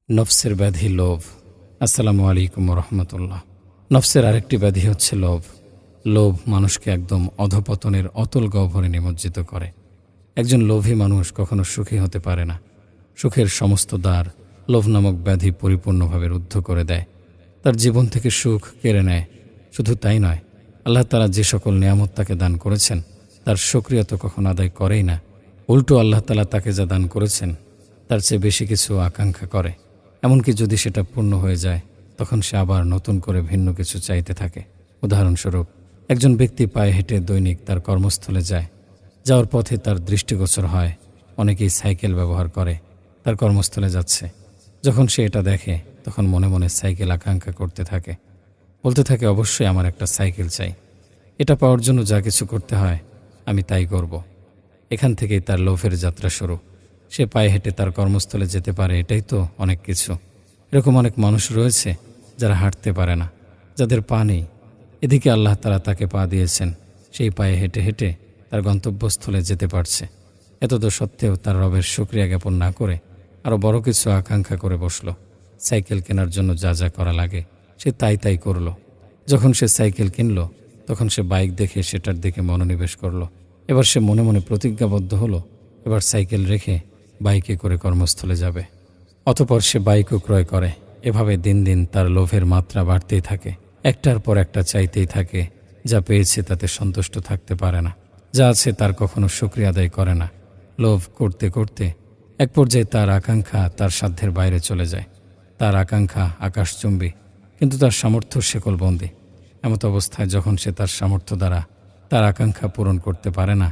নফসের ব্যাধি লোভ। আসসালামু আলাইকুম রহমতুল্লাহ। নফসের আরেকটি ব্যাধি হচ্ছে লোভ। লোভ মানুষকে একদম অধপতনের অতল গহ্বরে নিমজ্জিত করে। একজন লোভী মানুষ কখনো সুখী হতে পারে না। সুখের সমস্ত দ্বার লোভ নামক ব্যাধি পরিপূর্ণভাবে রুদ্ধ করে দেয়। তার জীবন থেকে সুখ কেড়ে নেয়। শুধু তাই নয়, আল্লাহ তাআলা যে সকল নিয়ামত তাকে দান করেছেন তার শুকরিয়া তো কখনো আদায় করেই না। উল্টো আল্লাহ তাআলা তাকে যা দান করেছেন তার চেয়ে বেশি কিছু আকাঙ্ক্ষা করে। এমনকি যদি সেটা পূর্ণ হয়ে যায় তখন সে আবার নতুন করে ভিন্ন কিছু চাইতে থাকে। উদাহরণস্বরূপ, একজন ব্যক্তি পায়ে হেঁটে দৈনিক তার কর্মস্থলে যায়। যাওয়ার পথে তার দৃষ্টিগোচর হয় অনেকেই সাইকেল ব্যবহার করে তার কর্মস্থলে যাচ্ছে। যখন সে এটা দেখে তখন মনে মনে সাইকেল আকাঙ্ক্ষা করতে থাকে, বলতে থাকে অবশ্যই আমার একটা সাইকেল চাই। এটা পাওয়ার জন্য যা কিছু করতে হয় আমি তাই করব। এখান থেকেই তার লোভের যাত্রা শুরু। সে পায়ে হেঁটে তার কর্মস্থলে যেতে পারে, এটাই তো অনেক কিছু। এরকম অনেক মানুষ রয়েছে যারা হাঁটতে পারে না, যাদের পা নেই। এদিকে আল্লাহ তাআলা তাকে পা দিয়েছেন, সেই পায়ে হেঁটে হেঁটে তার গন্তব্যস্থলে যেতে পারছে। এতদ সত্ত্বেও তার রবের শুকরিয়া জ্ঞাপন না করে আরও বড় কিছু আকাঙ্ক্ষা করে বসল। সাইকেল কেনার জন্য যা যা করা লাগে সে তাই করল। যখন সে সাইকেল কিনল তখন সে বাইক দেখে সেটার দিকে মনোনিবেশ করল। এবার সে মনে মনে প্রতিজ্ঞাবদ্ধ হলো এবার সাইকেল রেখে বাইকে করে কর্মস্থলে যাবে। অতঃপর সে বাইকও ক্রয় করে। এভাবে দিন দিন তার লোভের মাত্রা বাড়তেই থাকে। একটার পর একটা চাইতেই থাকে। যা পেয়েছে তাতে সন্তুষ্ট থাকতে পারে না, যা আছে তার কখনো শুকরিয়া আদায় করে না। লোভ করতে করতে এক পর্যায়ে তার আকাঙ্ক্ষা তার সাধ্যের বাইরে চলে যায়। তার আকাঙ্ক্ষা আকাশচুম্বী, কিন্তু তার সামর্থ্য শেকলবন্দি। এমত অবস্থায় যখন সে তার সামর্থ্য দ্বারা তার আকাঙ্ক্ষা পূরণ করতে পারে না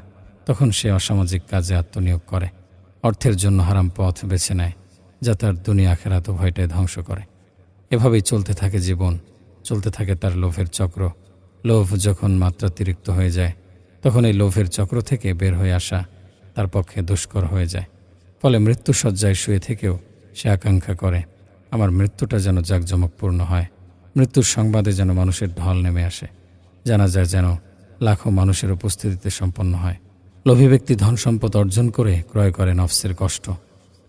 তখন সে অসামাজিক কাজে আত্মনিয়োগ করে। অর্থের জন্য হারাম পথ বেছে নেয়, যা তার দুনিয়া আখিরাত উভয়টাই ধ্বংস করে। এভাবেই চলতে থাকে জীবন, চলতে থাকে তার লোভের চক্র। লোভ যখন মাত্রাতিরিক্ত হয়ে যায় তখন এই লোভের চক্র থেকে বের হয়ে আসা তার পক্ষে দুষ্কর হয়ে যায়। ফলে মৃত্যুশয্যায় শুয়ে থেকেও সে আকাঙ্ক্ষা করে আমার মৃত্যুটা যেন জাঁকজমকপূর্ণ হয়, মৃত্যুর সংবাদে যেন মানুষের ঢল নেমে আসে, জানাজা যেন লাখো মানুষের উপস্থিতিতে সম্পন্ন হয়। লোভী ব্যক্তি ধন সম্পদ অর্জন করে ক্রয় করে নফসের কষ্ট,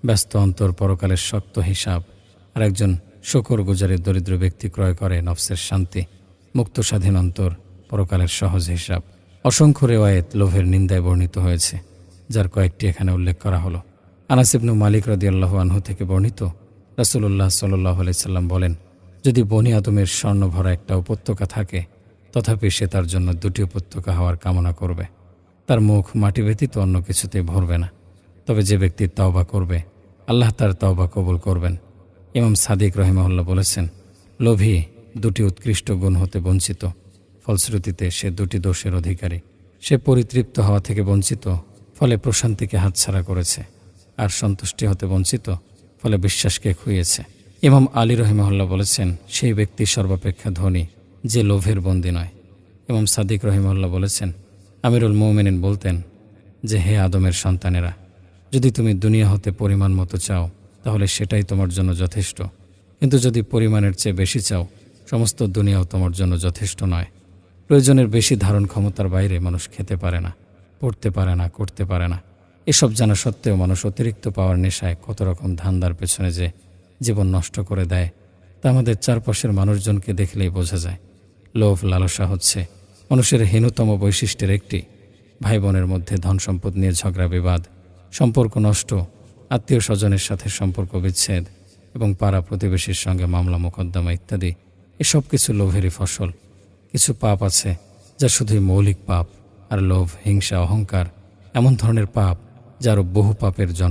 ব্যস্ত অন্তর পরকালের শক্ত হিসাব। আর একজন শুকরগুজারের দরিদ্র ব্যক্তি ক্রয় করে নফসের শান্তি, মুক্ত স্বাধীন অন্তর, পরকালের সহজ হিসাব। অসংখ্য রিওয়ায়েত লোভের নিন্দায় বর্ণিত হয়েছে, যার কয়েকটি এখানে উল্লেখ করা হলো। আনাস ইবনে মালিক রাদিয়াল্লাহু আনহু থেকে বর্ণিত, রাসূলুল্লাহ সাল্লাল্লাহু আলাইহি সাল্লাম বলেন, যদি বনি আদমের স্বর্ণ ভরা একটা উপত্যকা থাকে তথাপি সে তার জন্য দুটি উপত্যকা হওয়ার কামনা করবে। তার মুখ মাটি ব্যতীত অন্য কিছুতেই ভরবে না। তবে যে ব্যক্তি তওবা করবে আল্লাহ তার তওবা কবুল করবেন। ইমাম সাদিক রাহিমাহুল্লাহ বলেছেন, লোভী দুটি উৎকৃষ্ট গুণ হতে বঞ্চিত, ফলশ্রুতিতে সে দুটি দোষের অধিকারী। সে পরিতৃপ্ত হওয়া থেকে বঞ্চিত, ফলে প্রশান্তিকে হাতছাড়া করেছে, আর সন্তুষ্টি হতে বঞ্চিত, ফলে বিশ্বাসকে খুইয়েছে। ইমাম আলী রহিমাহুল্লাহ বলেছেন, সেই ব্যক্তি সর্বাপেক্ষা ধনী যে লোভের বন্দী নয়। ইমাম সাদিক রহিমাহুল্লাহ বলেছেন, আমিরুল মুমিনিন বলতেন যে, হে আদমের সন্তানেরা, যদি তুমি দুনিয়া হতে পরিমাণ মতো চাও তাহলে সেটাই তোমার জন্য যথেষ্ট, কিন্তু যদি পরিমাণের চেয়ে বেশি চাও সমস্ত দুনিয়াও তোমার জন্য যথেষ্ট নয়। প্রয়োজনের বেশি ধারণ ক্ষমতার বাইরে মানুষ খেতে পারে না, পড়তে পারে না, করতে পারে না। এসব জানা সত্ত্বেও মানুষ অতিরিক্ত পাওয়ার নেশায় কত রকম ধান্দার পেছনে যে জীবন নষ্ট করে দেয় তা আমাদের চারপাশের মানুষজনকে দেখলেই বোঝা যায়। লোভ লালসা হচ্ছে মানুষের হীনতম বৈশিষ্ট্যের একটি। ভাই বোনের মধ্যে ধন সম্পদ নিয়ে ঝগড়া বিবাদ, সম্পর্ক নষ্ট, আত্মীয় স্বজনের সাথে সম্পর্ক বিচ্ছেদ এবং পাড়া প্রতিবেশীর সঙ্গে মামলা মোকদ্দমা ইত্যাদি, এসব কিছু লোভেরই ফসল। কিছু পাপ আছে যা শুধুই মৌলিক পাপ, আর লোভ, হিংসা, অহংকার এমন ধরনের পাপ যারও বহু পাপের জন্ম।